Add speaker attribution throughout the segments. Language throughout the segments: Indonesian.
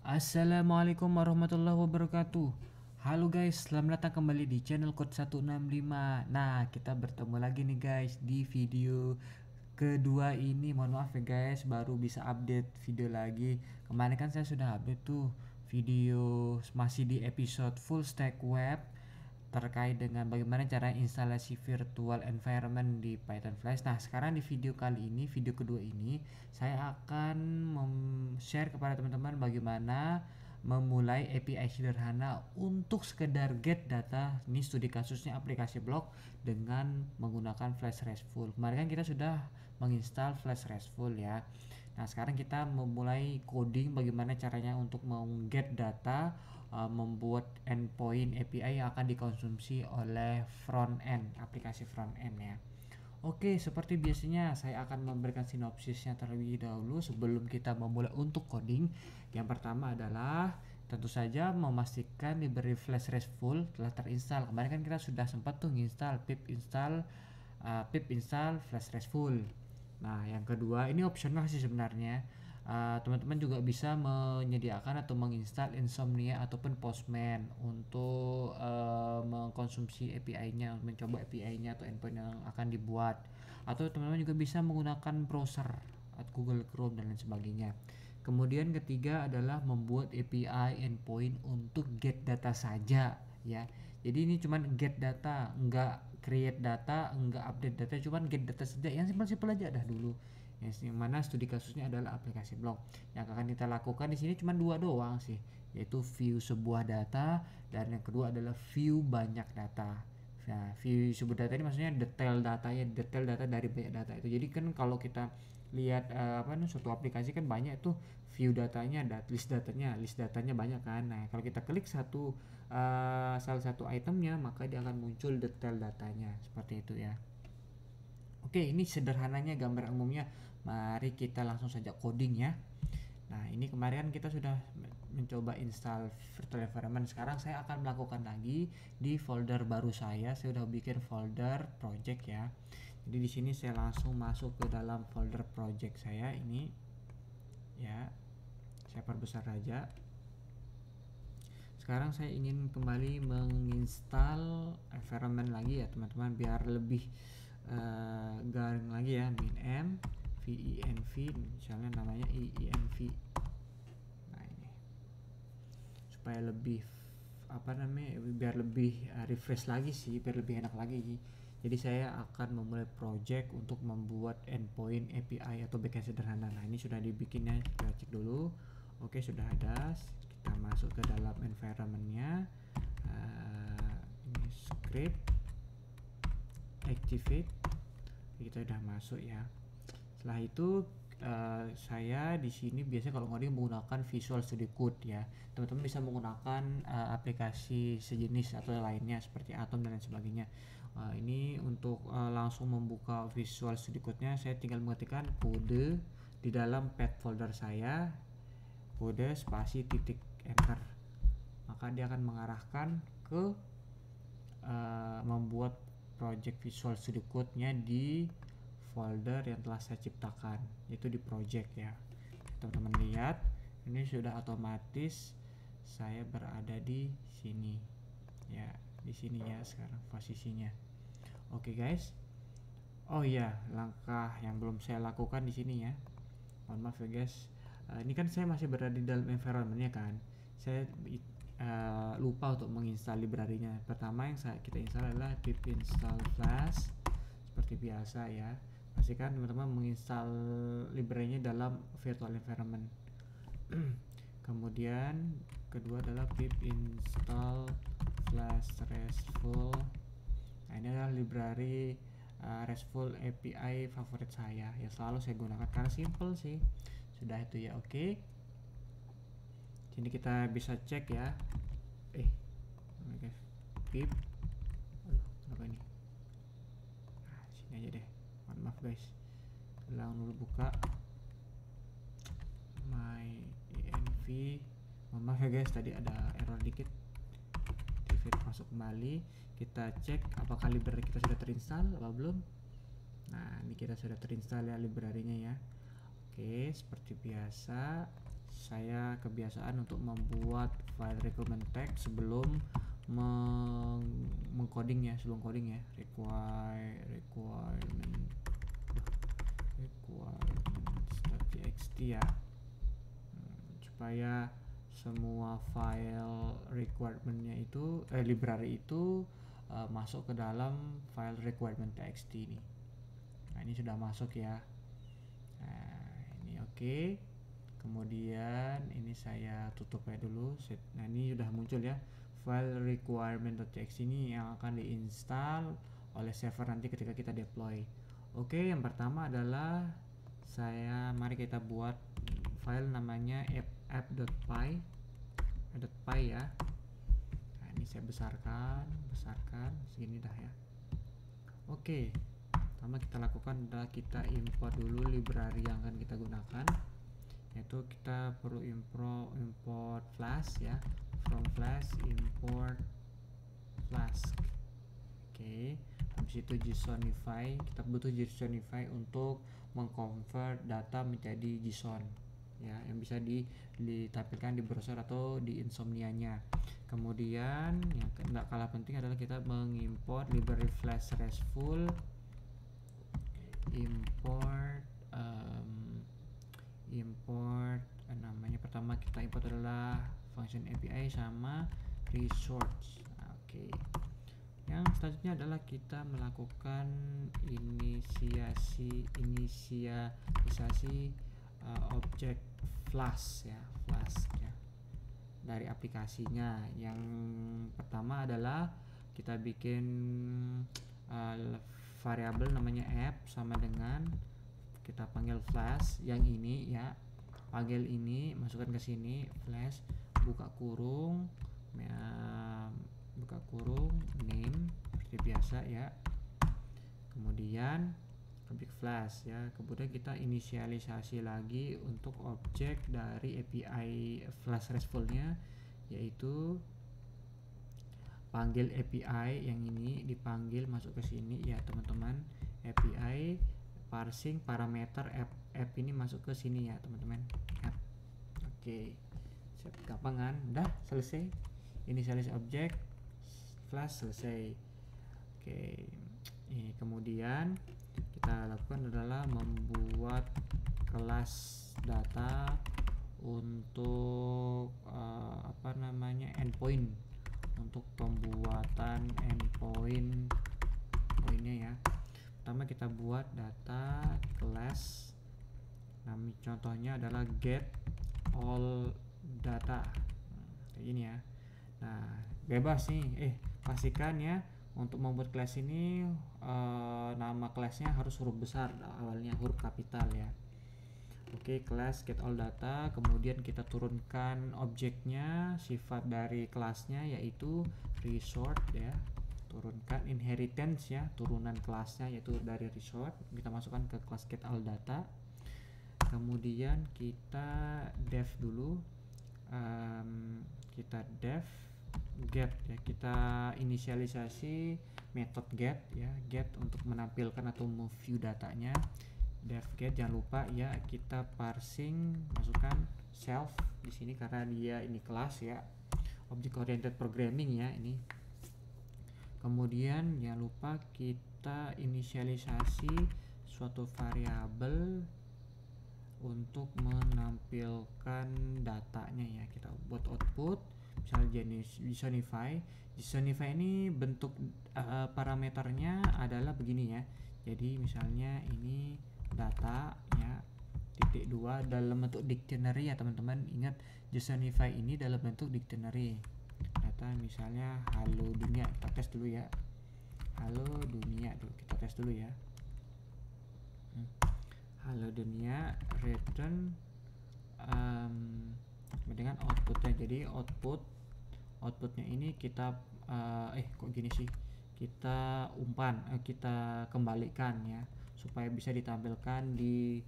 Speaker 1: Assalamualaikum warahmatullahi wabarakatuh. Halo guys, selamat datang kembali di channel Code 165. Nah, kita bertemu lagi nih guys di video kedua ini. Mohon maaf ya guys, baru bisa update video lagi. Kemarin kan saya sudah update tuh video masih di episode full stack web terkait dengan bagaimana cara instalasi virtual environment di Python Flash. Nah, sekarang di video kali ini, video kedua ini, saya akan share kepada teman-teman bagaimana memulai API sederhana untuk sekedar get data. Ini studi kasusnya aplikasi blog dengan menggunakan Flash RESTful. Kemarin kan kita sudah menginstal Flash RESTful ya. Nah, sekarang kita memulai coding bagaimana caranya untuk mengget data, membuat endpoint API yang akan dikonsumsi oleh front end, aplikasi front end ya. Oke, seperti biasanya saya akan memberikan sinopsisnya terlebih dahulu sebelum kita memulai untuk coding. Yang pertama adalah tentu saja memastikan library Flash RESTful telah terinstall. Kemarin kan kita sudah sempat tuh install pip install Flash RESTful. Nah, yang kedua ini opsional sih sebenarnya. Teman-teman juga bisa menyediakan atau menginstal Insomnia ataupun Postman untuk mengkonsumsi API-nya, mencoba API-nya atau endpoint yang akan dibuat. Atau teman-teman juga bisa menggunakan browser atau Google Chrome dan lain sebagainya. Kemudian ketiga adalah membuat API endpoint untuk get data saja ya. Jadi ini cuman get data, enggak create data, enggak update data, cuman get data saja. Yang simpel-simpel aja dah dulu. Yang mana studi kasusnya adalah aplikasi blog. Yang akan kita lakukan di sini cuma dua doang sih, yaitu view sebuah data dan yang kedua adalah view banyak data. Nah, view sebuah data ini maksudnya detail data dari banyak data itu. Jadi kan kalau kita lihat suatu aplikasi kan banyak tuh view datanya, list datanya banyak kan. Nah, kalau kita klik salah satu itemnya, maka dia akan muncul detail datanya seperti itu ya. Oke, ini sederhananya gambar umumnya. Mari kita langsung saja coding ya. Nah, ini kemarin kita sudah mencoba install virtual environment. Sekarang saya akan melakukan lagi di folder baru saya. Saya sudah bikin folder project ya. Jadi di sini saya langsung masuk ke dalam folder project saya ini. Ya. Saya perbesar saja. Sekarang saya ingin kembali menginstal environment lagi ya, teman-teman, biar lebih garing lagi ya. min venv, misalnya namanya env. Nah, ini supaya lebih biar lebih refresh lagi sih, biar lebih enak lagi. Jadi saya akan memulai project untuk membuat endpoint API atau backend sederhana. Nah, ini sudah dibikinnya, kita cek dulu. Oke, sudah ada. Kita masuk ke dalam environmentnya. Ini script activate, kita udah masuk ya. Setelah itu saya di sini biasanya kalau ngoding menggunakan Visual Studio Code ya. Teman-teman bisa menggunakan aplikasi sejenis atau lainnya seperti Atom dan lain sebagainya. Ini untuk langsung membuka Visual Studio Code-nya, saya tinggal mengetikkan kode di dalam path folder saya, kode spasi titik enter, maka dia akan mengarahkan ke membuat project Visual Studio Code-nya di folder yang telah saya ciptakan, yaitu di project ya. Teman-teman lihat, ini sudah otomatis saya berada di sini ya, di sini ya sekarang posisinya. Oke guys. Oh iya, langkah yang belum saya lakukan di sini ya. Mohon maaf ya guys. Ini kan saya masih berada di dalam environment-nya kan. Saya lupa untuk menginstal library-nya. Pertama yang kita install adalah pip install flash seperti biasa ya. Pastikan teman-teman menginstal library-nya dalam virtual environment. Kemudian kedua adalah pip install flash RESTful. Nah, ini adalah library RESTful API favorit saya yang selalu saya gunakan karena simple sih. Sudah itu ya. Oke. Sini kita bisa cek ya. Pip. Aduh, kenapa ini? Nah, sini aja deh. Mohon maaf guys. Ulang dulu, buka my env. Mohon maaf ya guys, tadi ada error dikit. Masuk kembali, kita cek apakah library kita sudah terinstall apa belum. Nah, ini kita sudah terinstall ya library-nya ya. Oke, seperti biasa saya kebiasaan untuk membuat file requirement tag sebelum mengcoding ya, sebelum coding ya. Requirements.txt ya, supaya semua file requirementnya itu library itu masuk ke dalam file requirement.txt ini. Nah, ini sudah masuk ya. Nah, ini oke. Kemudian ini saya tutup ya dulu. Nah, ini sudah muncul ya file requirement.txt ini yang akan diinstal oleh server nanti ketika kita deploy. Oke, yang pertama adalah mari kita buat file namanya app.py ya. Nah, ini saya besarkan segini dah ya. Oke, pertama kita lakukan adalah kita import dulu library yang akan kita gunakan, yaitu kita perlu import Flask ya, from Flask import Flask. Oke, habis itu JSONify, kita butuh JSONify untuk mengconvert data menjadi JSON ya, yang bisa ditampilkan di browser atau di Insomnia-nya. Kemudian yang tidak kalah penting adalah kita mengimport library Flask RESTful, import namanya pertama kita import adalah function API sama resource. Oke. Yang selanjutnya adalah kita melakukan inisialisasi objek Flask ya, dari aplikasinya. Yang pertama adalah kita bikin variabel namanya app sama dengan kita panggil Flask yang ini ya, panggil ini, masukkan ke sini Flask, buka kurung name seperti biasa ya. Kemudian objek Flask ya, kemudian kita inisialisasi lagi untuk objek dari API Flask RESTful-nya, yaitu panggil API yang ini dipanggil masuk ke sini ya teman-teman. API parsing parameter app ini masuk ke sini ya teman-teman. Oke, gampang kan? Udah selesai. Inisialis objek Flask selesai. Oke, ini kemudian kita lakukan adalah membuat kelas data untuk endpoint, untuk pembuatan endpointnya ya. Pertama kita buat data kelas, contohnya adalah get all data kayak gini ya. Nah, bebas nih, pastikan ya untuk membuat kelas ini nama kelasnya harus huruf besar, awalnya huruf kapital ya. Oke, kelas get all data, kemudian kita turunkan objeknya, sifat dari kelasnya yaitu resort ya, turunkan inheritance ya, turunan kelasnya yaitu dari resort, kita masukkan ke kelas get all data. Kemudian kita def dulu, kita def get ya, kita inisialisasi metode get ya, get untuk menampilkan atau view datanya. Def get, jangan lupa ya kita parsing, masukkan self di sini karena dia ini kelas ya, object oriented programming ya ini. Kemudian jangan lupa kita inisialisasi suatu variabel untuk menampilkan datanya ya, kita buat output misalnya JSONify. JSONify ini bentuk parameternya adalah begini ya, jadi misalnya ini data ya titik 2 dalam bentuk dictionary ya teman-teman. Ingat JSONify ini dalam bentuk dictionary. Data misalnya halo dunia, kita tes dulu ya, halo dunia dulu, kita tes dulu ya. Halo dunia return dengan outputnya. Jadi outputnya ini kita kok gini sih, kita kita kembalikan ya supaya bisa ditampilkan di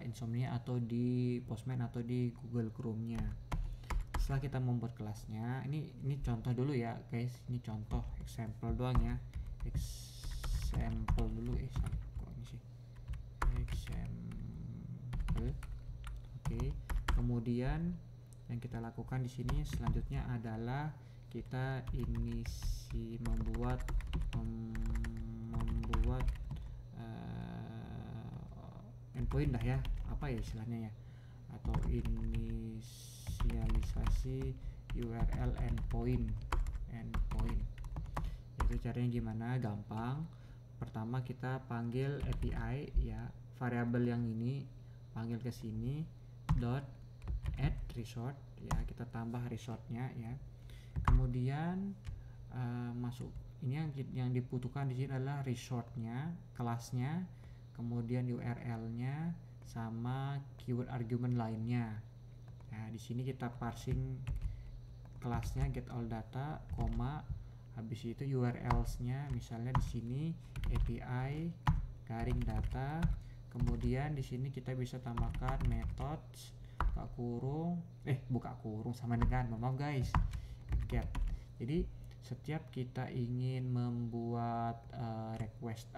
Speaker 1: Insomnia atau di Postman atau di Google Chrome-nya. Setelah kita membuat kelasnya, ini contoh dulu ya guys, ini contoh example doang ya, example dulu kok ini sih example. Oke, Kemudian yang kita lakukan di sini selanjutnya adalah kita membuat endpoint dah ya, apa ya istilahnya ya, atau inisialisasi URL endpoint. Itu caranya gimana? Gampang. Pertama kita panggil API ya, variabel yang ini panggil ke sini dot add resort ya, kita tambah resortnya ya. Kemudian masuk ini yang dibutuhkan di sini adalah resortnya, kelasnya, kemudian URL-nya sama keyword argument lainnya. Nah, di sini kita parsing kelasnya get all data, koma, habis itu URLs-nya misalnya di sini API garing data. Kemudian di sini kita bisa tambahkan methods buka kurung sama dengan, maaf guys, get. Jadi setiap kita ingin membuat request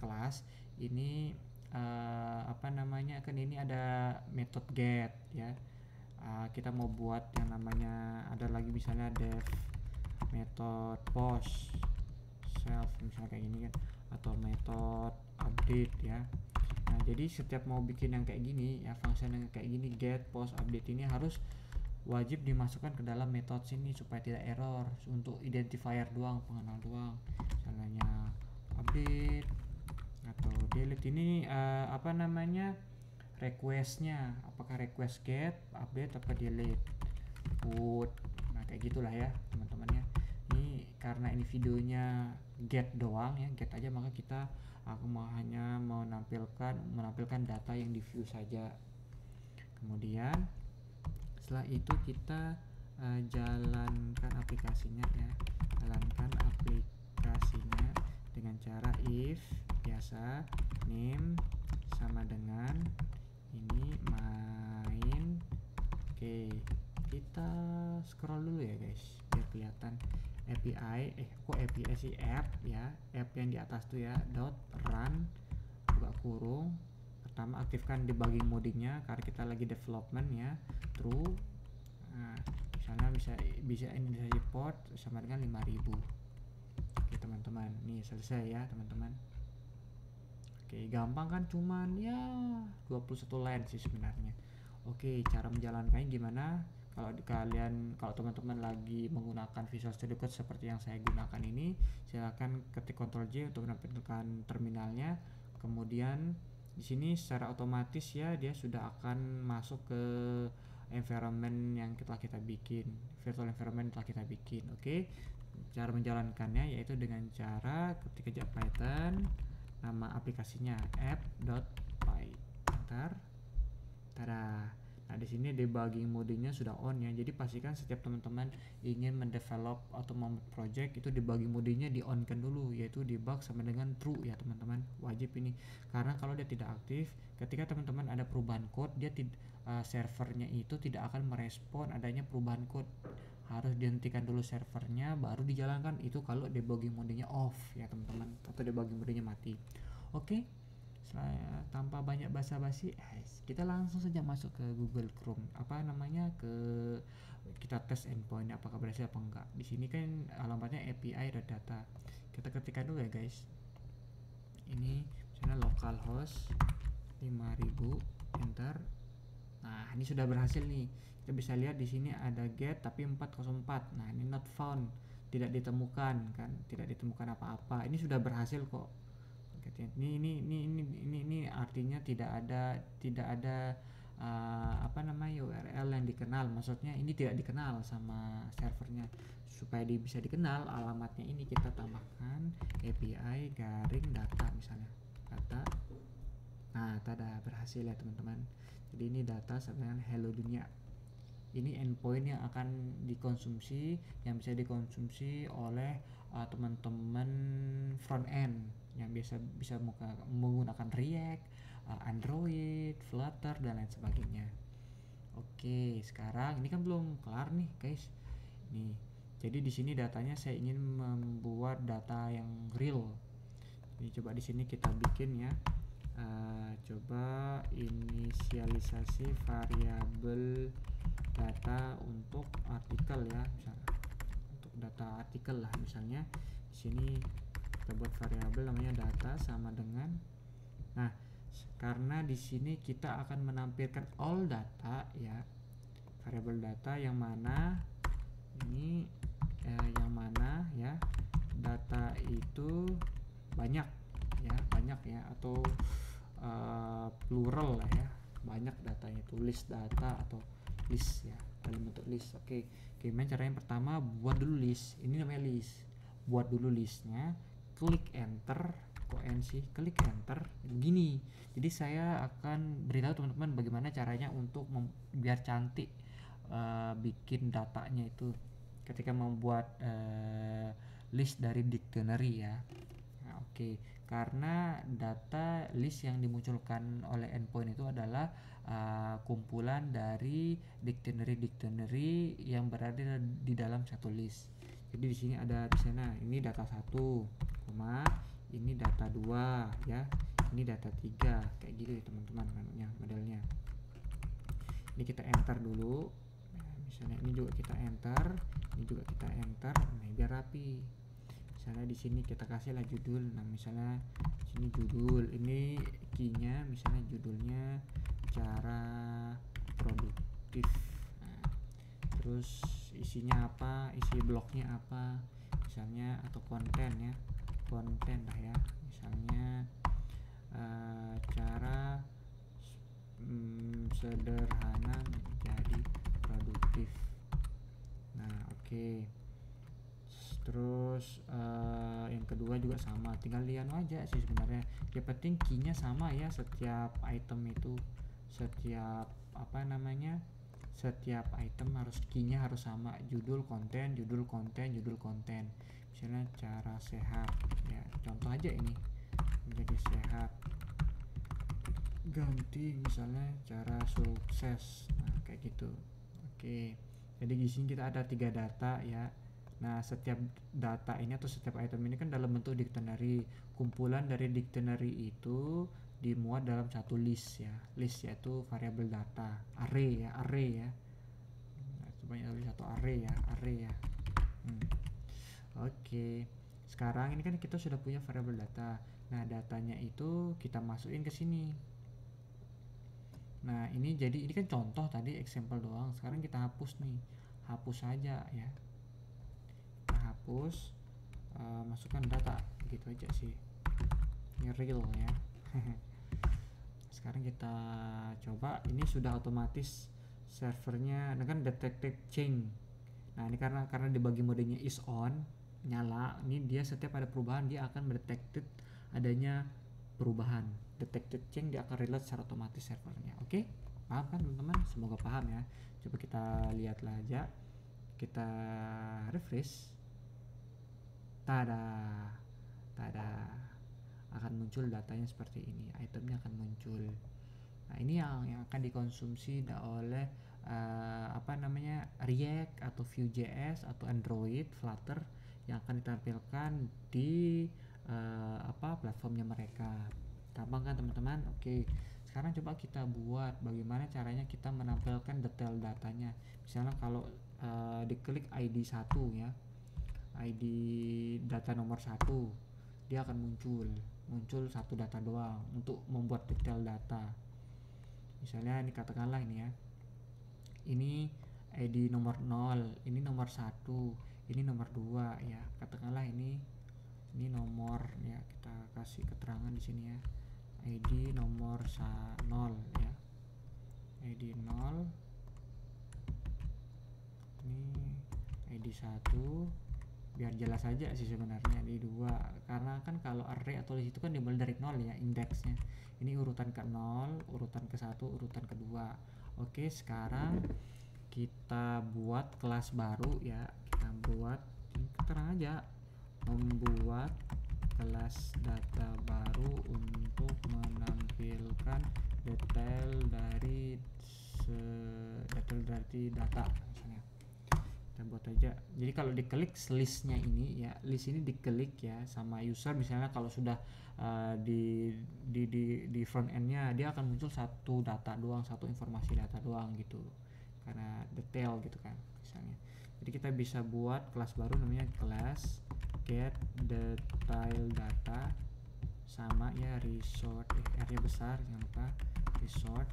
Speaker 1: kelas ini kan ini ada method get ya. Kita mau buat yang namanya ada lagi misalnya dev method post self misalnya kayak gini kan, atau method update ya. Nah, jadi setiap mau bikin yang kayak gini ya, function yang kayak gini get, post, update ini harus wajib dimasukkan ke dalam metode sini supaya tidak error, untuk identifier doang, pengenal doang. Misalnya update atau delete ini requestnya, apakah request get, update, apa delete, put. Nah kayak gitulah ya teman-teman ya. Ini karena ini videonya get doang ya, get aja, maka aku hanya menampilkan data yang di view saja. Kemudian setelah itu kita jalankan aplikasinya ya, dengan cara if biasa name sama dengan ini main. Oke, kita scroll dulu ya guys biar kelihatan. API sih, app ya, app yang di atas tuh ya, dot run buka kurung. Pertama aktifkan debugging mode-nya karena kita lagi development ya, true. Nah, misalnya bisa initialisasi port sama dengan 5000. Oke teman-teman, nih selesai ya teman-teman. Oke, gampang kan, cuman ya 21 line sih sebenarnya. Oke, cara menjalankannya gimana? Kalau teman-teman lagi menggunakan Visual Studio Code seperti yang saya gunakan ini, silakan ketik Ctrl J untuk menampilkan terminalnya. Kemudian di sini secara otomatis ya dia sudah akan masuk ke environment yang kita bikin, virtual environment yang telah kita bikin. Oke. Cara menjalankannya yaitu dengan cara ketik aja Python, nama aplikasinya app.py, enter. Tada. Nah, di sini debugging mode-nya sudah on ya. Jadi pastikan setiap teman-teman ingin mendevelop atau membuat project itu debugging mode-nya di on-kan dulu, yaitu debug sama dengan true ya teman-teman. Wajib ini. Karena kalau dia tidak aktif, ketika teman-teman ada perubahan code, servernya itu tidak akan merespon adanya perubahan code. Harus dihentikan dulu servernya baru dijalankan, itu kalau debugging mode-nya off ya teman-teman, atau debugging mode-nya mati. Oke. Tanpa banyak basa-basi, kita langsung saja masuk ke Google Chrome. Kita tes endpoint apakah berhasil apa enggak. Di sini kan alamatnya API.data. Kita ketikkan dulu ya guys. Ini misalnya localhost 5000, enter. Nah, ini sudah berhasil nih. Kita bisa lihat di sini ada get tapi 404. Nah, ini not found, tidak ditemukan kan, tidak ditemukan apa-apa. Ini sudah berhasil kok. Ini artinya tidak ada URL yang dikenal, maksudnya ini tidak dikenal sama servernya. Supaya bisa dikenal, alamatnya ini kita tambahkan API garing data misalnya, data. Nah, tada, berhasil ya teman-teman. Jadi ini data sama dengan hello dunia. Ini endpoint yang akan dikonsumsi, yang bisa dikonsumsi oleh teman-teman front end yang bisa menggunakan React, Android, Flutter dan lain sebagainya. Oke, sekarang ini kan belum kelar nih guys. Nih, jadi di sini datanya saya ingin membuat data yang real. Jadi coba di sini kita bikin ya. Coba inisialisasi variabel data untuk artikel ya, misalnya untuk data artikel lah, misalnya di sini kita buat variabel namanya data sama dengan, nah karena di sini kita akan menampilkan all data ya, variabel data yang mana ini yang mana ya data itu banyak ya atau plural lah ya, banyak datanya itu list data atau list ya, dalam bentuk list. Oke, gimana caranya? Pertama buat dulu list, ini namanya list, buat dulu listnya, klik enter, klik enter begini. Jadi saya akan beritahu teman-teman bagaimana caranya untuk biar cantik bikin datanya itu ketika membuat list dari dictionary ya. Nah, oke, karena data list yang dimunculkan oleh endpoint itu adalah kumpulan dari dictionary yang berada di dalam satu list. Jadi di sini ada di sana ini data 1, ini data 2 ya, ini data 3, kayak gitu ya teman-teman modelnya. Ini kita enter dulu. Nah, misalnya ini juga kita enter, ini juga kita enter, nah biar rapi. Misalnya di sini kita kasihlah judul, nah misalnya sini judul, ini key-nya misalnya judulnya cara produktif. Nah, terus isinya apa, isi blognya apa misalnya, atau konten ya, konten lah ya, misalnya cara sederhana menjadi produktif. Nah oke. Terus yang kedua juga sama, tinggal lihat aja sih sebenarnya, yang penting key-nya sama ya, setiap item itu, setiap setiap item harus key-nya harus sama, judul konten. Misalnya cara sehat ya, contoh aja ini menjadi sehat, ganti misalnya cara sukses, nah kayak gitu. Oke, jadi di sini kita ada 3 data ya. Nah setiap data ini atau setiap item ini kan dalam bentuk dictionary, kumpulan dari dictionary itu dimuat dalam satu list ya, list yaitu variabel data, array ya, nah, banyak dari satu array ya. Oke, sekarang ini kan kita sudah punya variabel data. Nah datanya itu kita masukin ke sini. Nah ini kan contoh tadi, example doang. Sekarang kita hapus nih, hapus saja ya, kita hapus, masukkan data gitu aja sih, ini real ya. Sekarang kita coba, ini sudah otomatis servernya dengan detected change. Nah ini karena dibagi modenya is on, nyala, ini dia setiap ada perubahan dia akan mendetekted adanya perubahan, detected change, dia akan relate secara otomatis servernya. Oke, paham kan teman-teman? Semoga paham ya. Coba kita lihat lah aja, kita refresh, tada, akan muncul datanya seperti ini, itemnya akan muncul. Nah ini yang akan dikonsumsi oleh React atau Vue.js atau Android, Flutter, yang akan ditampilkan di platformnya mereka. Gampang kan teman-teman? Oke, sekarang coba kita buat bagaimana caranya kita menampilkan detail datanya. Misalnya kalau diklik ID 1 ya, ID data nomor 1, dia akan muncul satu data doang untuk membuat detail data. Misalnya ini katakanlah ini ya, ini ID nomor 0, ini nomor 1, ini nomor 2 ya, katakanlah ini nomor ya, kita kasih keterangan di sini ya, ID nomor 0 ya, ID 0, ini ID 1, biar jelas aja sih sebenarnya di 2, karena kan kalau array atau list itu kan dimulai dari 0 ya indeksnya. Ini urutan ke 0, urutan ke 1, urutan kedua. Oke, sekarang kita buat kelas baru ya, kita buat terang aja, membuat kelas data baru untuk menampilkan detail dari data misalnya. kita buat aja. Jadi kalau diklik listnya ini ya, list ini diklik ya sama user, misalnya kalau sudah di front endnya dia akan muncul satu data doang, satu informasi data doang gitu, karena detail gitu kan misalnya. Jadi kita bisa buat kelas baru namanya kelas get detail data sama ya resort, R-nya besar jangan lupa, resort.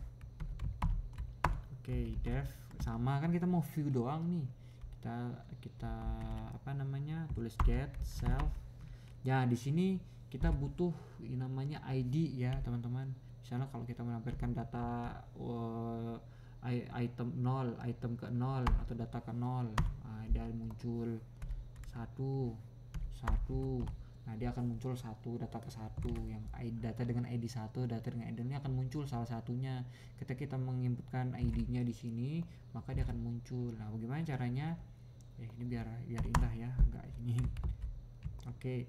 Speaker 1: Oke, dev sama kan, kita mau view doang nih, kita apa namanya, tulis get self ya. Di sini kita butuh namanya ID ya teman-teman. Misalnya kalau kita menampilkan data item 0, item ke 0 atau data ke 0, dia muncul satu satu. Nah, dia akan muncul satu, data ke satu, yang data dengan ID 1, data dengan ID ini akan muncul salah satunya. Ketika kita menginputkan ID-nya di sini, maka dia akan muncul. Nah, bagaimana caranya? Ini biar indah ya, enggak ini. Oke.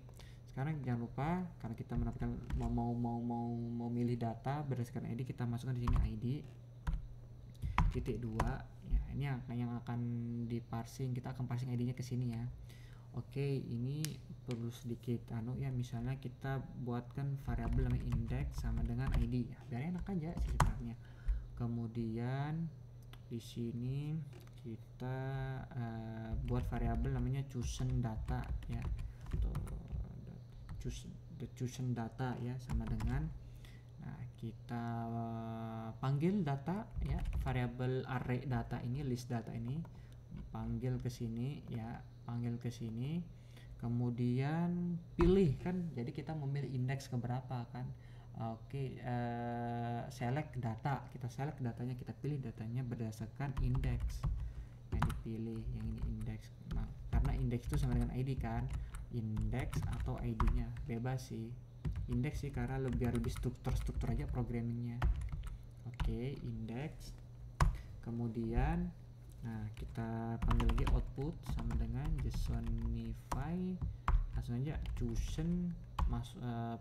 Speaker 1: Sekarang jangan lupa, karena kita menampilkan mau milih data berdasarkan ID, kita masukkan di sini ID titik 2 ya. Ini yang akan diparsing, kita akan parsing ID-nya ke sini ya. Oke, ini perlu sedikit ya, misalnya kita buatkan variabel namanya index sama dengan ID ya, biar enak aja sih sebenarnya. Kemudian di sini kita buat variabel namanya chosen data ya, atau chosen data ya, sama dengan kita panggil data ya, variabel array data ini, list data ini, panggil ke sini ya, panggil ke sini, kemudian pilih kan, jadi kita memilih indeks keberapa kan. Oke, select data, kita select datanya, kita pilih datanya berdasarkan indeks yang dipilih, yang ini indeks. Nah, karena indeks itu sama dengan ID kan, indeks atau ID-nya bebas sih, indeks sih karena biar lebih struktur aja programmingnya. Oke, indeks, kemudian nah kita panggil lagi output sama dengan JSONify, langsung aja chosen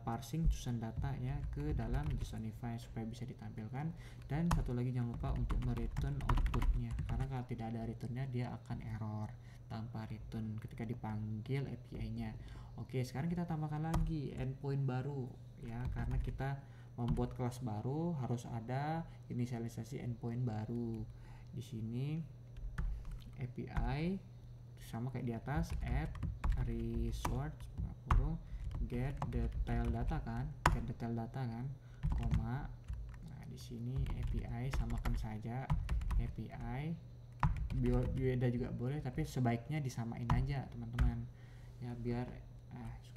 Speaker 1: parsing chosen data ya ke dalam JSONify supaya bisa ditampilkan. Dan satu lagi jangan lupa untuk mereturn outputnya, karena kalau tidak ada returnnya dia akan error tanpa return ketika dipanggil API-nya. Oke, sekarang kita tambahkan lagi endpoint baru ya, karena kita membuat kelas baru harus ada inisialisasi endpoint baru. Di sini API sama kayak di atas, add resort 50 get detail data kan, get detail data kan, koma. Nah, di sini API samakan saja, API beda juga boleh, tapi sebaiknya disamain aja teman-teman ya, biar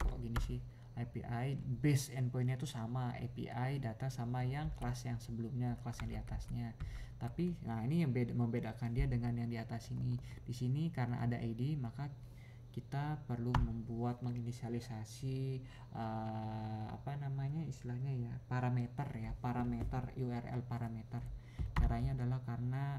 Speaker 1: kok gini sih, API base endpointnya itu sama, API data sama yang kelas yang sebelumnya, kelas yang di atasnya. Tapi nah ini yang membedakan dia dengan yang di atas ini. Di sini karena ada ID, maka kita perlu menginisialisasi apa namanya istilahnya ya, parameter ya, parameter URL parameter. Caranya adalah karena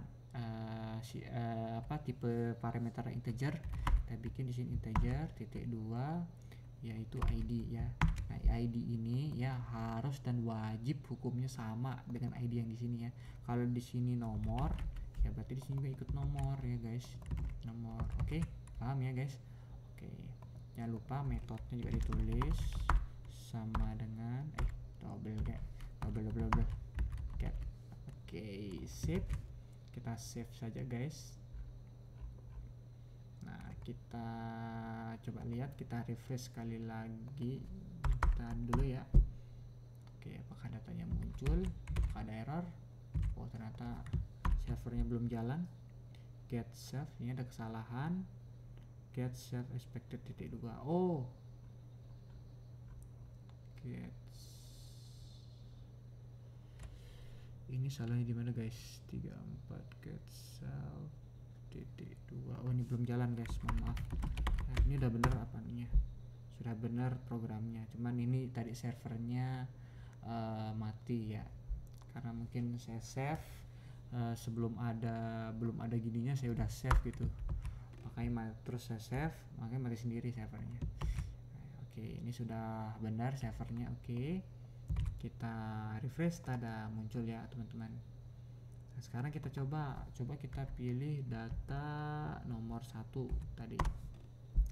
Speaker 1: tipe parameter integer, kita bikin di sini integer titik 2 yaitu ID ya. Nah, ID ini ya harus dan wajib hukumnya sama dengan ID yang di sini ya. Kalau di sini nomor ya berarti di sini juga ikut nomor ya guys, nomor. Oke, paham ya guys? Oke, jangan lupa metodenya juga ditulis sama dengan double get. Oke, save, kita save saja guys. Nah, kita coba lihat, kita refresh sekali lagi, kita dulu ya. Oke, apakah datanya muncul, apakah ada error? Oh, ternyata servernya belum jalan. Get save, ini ada kesalahan, get save expected titik 2. oh get, ini salahnya di mana guys, 34 get save titik 2. Oh, ini belum jalan guys, mohon maaf. Nah, ini udah bener apanya, sudah benar programnya, cuman ini tadi servernya mati ya, karena mungkin saya save belum ada gininya, saya udah save gitu, makanya terus saya save, makanya mati sendiri servernya. Oke, ini sudah benar servernya. Oke, kita refresh, tada muncul ya teman-teman. sekarang kita coba kita pilih data nomor 1 tadi.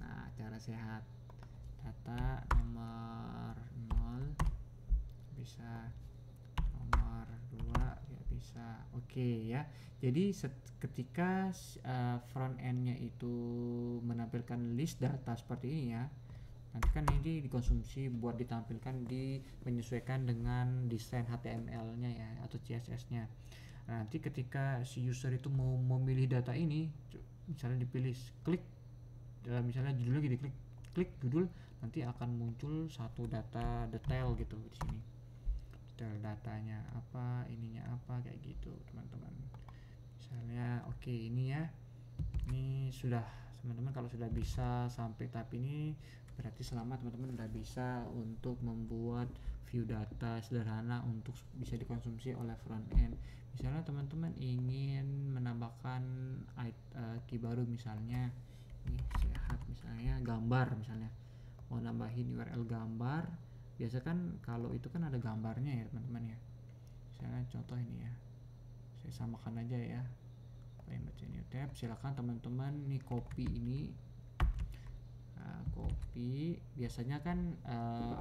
Speaker 1: Nah, cara sehat. Data nomor 0 bisa, nomor 2 ya bisa. Oke ya. Jadi ketika front end-nya itu menampilkan list data seperti ini ya, nanti kan ini dikonsumsi buat ditampilkan menyesuaikan dengan desain HTML-nya ya atau CSS-nya. Nah, nanti ketika si user itu mau memilih data ini, misalnya dipilih klik, misalnya judulnya gini, klik judul, nanti akan muncul satu data detail gitu di sini. Detail datanya apa, ininya apa, kayak gitu teman-teman. Misalnya oke, ini ya. Ini sudah teman-teman, kalau sudah bisa sampai tahap ini berarti selama teman-teman udah bisa untuk membuat view data sederhana untuk bisa dikonsumsi oleh front end. Misalnya teman-teman ingin menambahkan key baru, misalnya ini sehat, misalnya gambar, misalnya mau nambahin URL gambar. Biasa kan kalau itu kan ada gambarnya ya teman-teman ya. Misalnya contoh ini ya, saya samakan aja ya, baca new tab. Silakan teman-teman nih copy ini, copy. Biasanya kan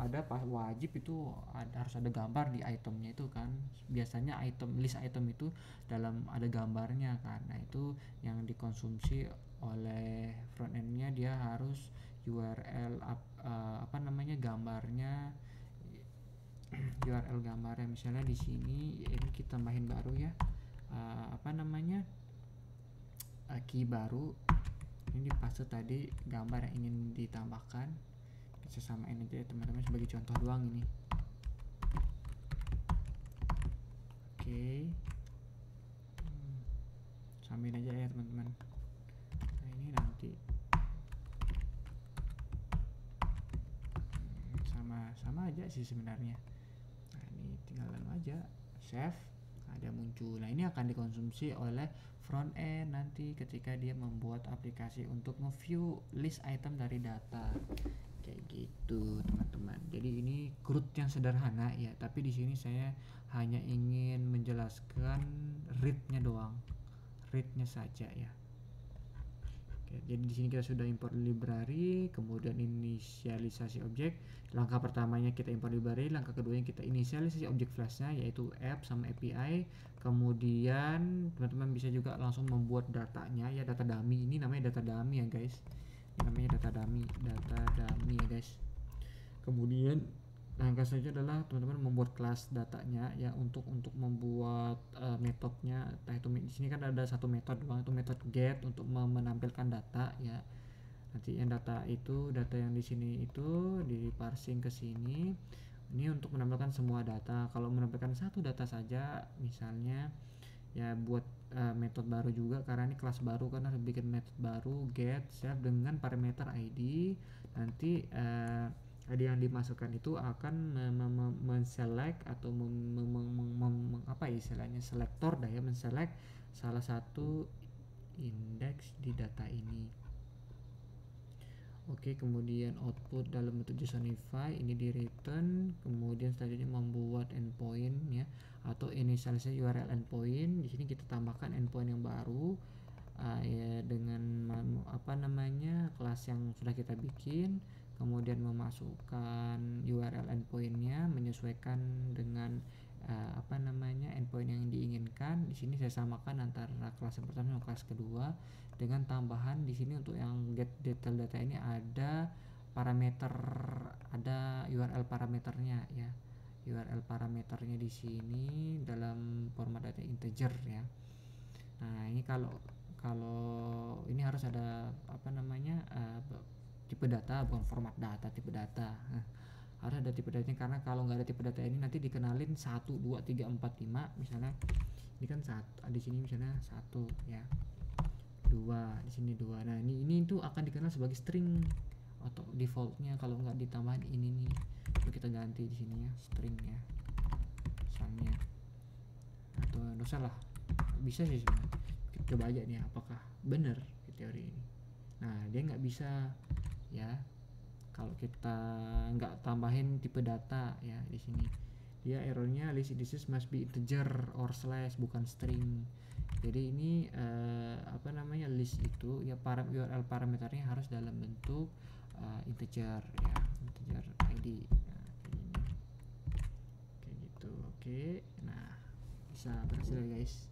Speaker 1: ada wajib itu harus ada gambar di itemnya itu kan. Biasanya list item itu ada gambarnya kan. Nah, itu yang dikonsumsi oleh front end-nya, dia harus URL gambarnya, URL gambarnya. Misalnya di sini ini kita tambahin baru ya, key baru. Ini paste tadi gambar yang ingin ditambahkan, bisa samain aja ya teman-teman, sebagai contoh doang ini. Oke, samain aja ya teman-teman. Nah, ini nanti sama aja sih sebenarnya. Nah, ini tinggal aja save, ada muncul. Nah, ini akan dikonsumsi oleh front end nanti ketika dia membuat aplikasi untuk nge-view list item dari data, kayak gitu teman-teman. Jadi ini CRUD yang sederhana ya, tapi di sini saya hanya ingin menjelaskan read-nya doang, read-nya saja ya. Oke, jadi di sini kita sudah import library, kemudian inisialisasi objek. Langkah pertamanya kita import library, langkah keduanya kita inisialisasi objek flashnya, yaitu app sama API. Kemudian teman-teman bisa juga langsung membuat datanya ya, data dummy. Ini namanya data dummy ya guys, ini namanya data dummy ya guys. Kemudian langkah selanjutnya adalah teman-teman membuat kelas datanya ya, untuk membuat metodenya. Nah, itu di sini kan ada satu metode doang, itu metode get untuk menampilkan data ya. Nanti yang data yang di sini itu di parsing ke sini. Ini untuk menampilkan semua data. Kalau menampilkan satu data saja, misalnya ya buat metode baru juga, karena ini kelas baru kan, harus bikin metode baru get self dengan parameter ID. Nanti ID yang dimasukkan itu akan men-select atau istilahnya selektor dah ya, men-select salah satu indeks di data ini. Oke, kemudian output dalam bentuk JSONify ini di return. Kemudian selanjutnya membuat endpoint ya, atau inisialisasi URL endpoint. Di sini kita tambahkan endpoint yang baru ya, dengan kelas yang sudah kita bikin. Kemudian memasukkan URL endpointnya menyesuaikan dengan endpoint yang diinginkan. Di sini saya samakan antara kelas yang pertama dan kelas kedua, dengan tambahan di sini untuk yang get detail data ini ada parameter, ada URL parameternya ya. URL parameternya di sini dalam format data integer ya. Nah, ini kalau ini harus ada tipe data, bukan format data, tipe data. Nah, harus ada tipe datanya, karena kalau nggak ada tipe data ini nanti dikenalin 1, 2, 3, 4, 5 misalnya. Ini kan di sini misalnya 1 ya, 2 di sini 2. Nah, ini itu akan dikenal sebagai string atau defaultnya. Kalau nggak ditambahin ini nih, coba kita ganti di sini ya, string ya misalnya, atau nggak usah lah, bisa sih sebenarnya. Kita coba aja nih apakah benar di teori ini. Nah, dia nggak bisa ya kalau kita nggak tambahin tipe data ya. Di sini dia errornya list indices must be integer or slash, bukan string. Jadi ini apa namanya, list itu ya URL parameternya harus dalam bentuk integer ya, integer ID. Nah, kayak gini. Kayak gitu. Oke. Nah, bisa berhasil ya guys.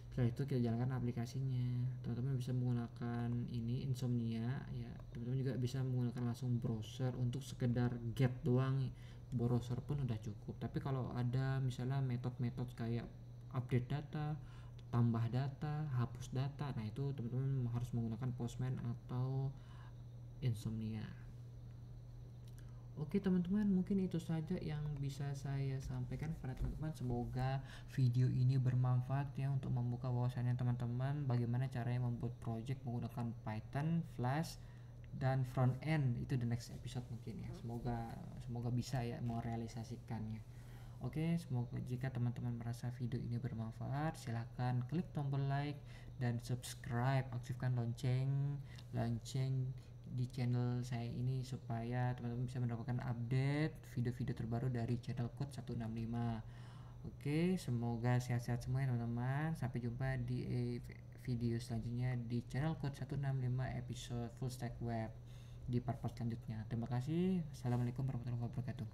Speaker 1: Setelah itu kita jalankan aplikasinya. Teman-teman bisa menggunakan ini Insomnia ya. Teman-teman juga bisa menggunakan langsung browser untuk sekedar get doang. Browser pun udah cukup. Tapi kalau ada misalnya metode-metode kayak update data, tambah data, hapus data, nah itu teman-teman harus menggunakan Postman atau Insomnia. Oke teman-teman, mungkin itu saja yang bisa saya sampaikan kepada teman-teman. Semoga video ini bermanfaat ya untuk membuka wawasannya teman-teman bagaimana caranya membuat project menggunakan Python, Flash, dan front end. Itu the next episode mungkin ya. Semoga bisa ya merealisasikannya. Oke, semoga jika teman-teman merasa video ini bermanfaat, silahkan klik tombol like dan subscribe, aktifkan lonceng di channel saya ini supaya teman-teman bisa mendapatkan update video-video terbaru dari channel Code 165. Oke, semoga sehat-sehat semua ya teman-teman. Sampai jumpa di video selanjutnya di channel Code 165 episode Full Stack Web di part-part selanjutnya. Terima kasih. Assalamualaikum warahmatullahi wabarakatuh.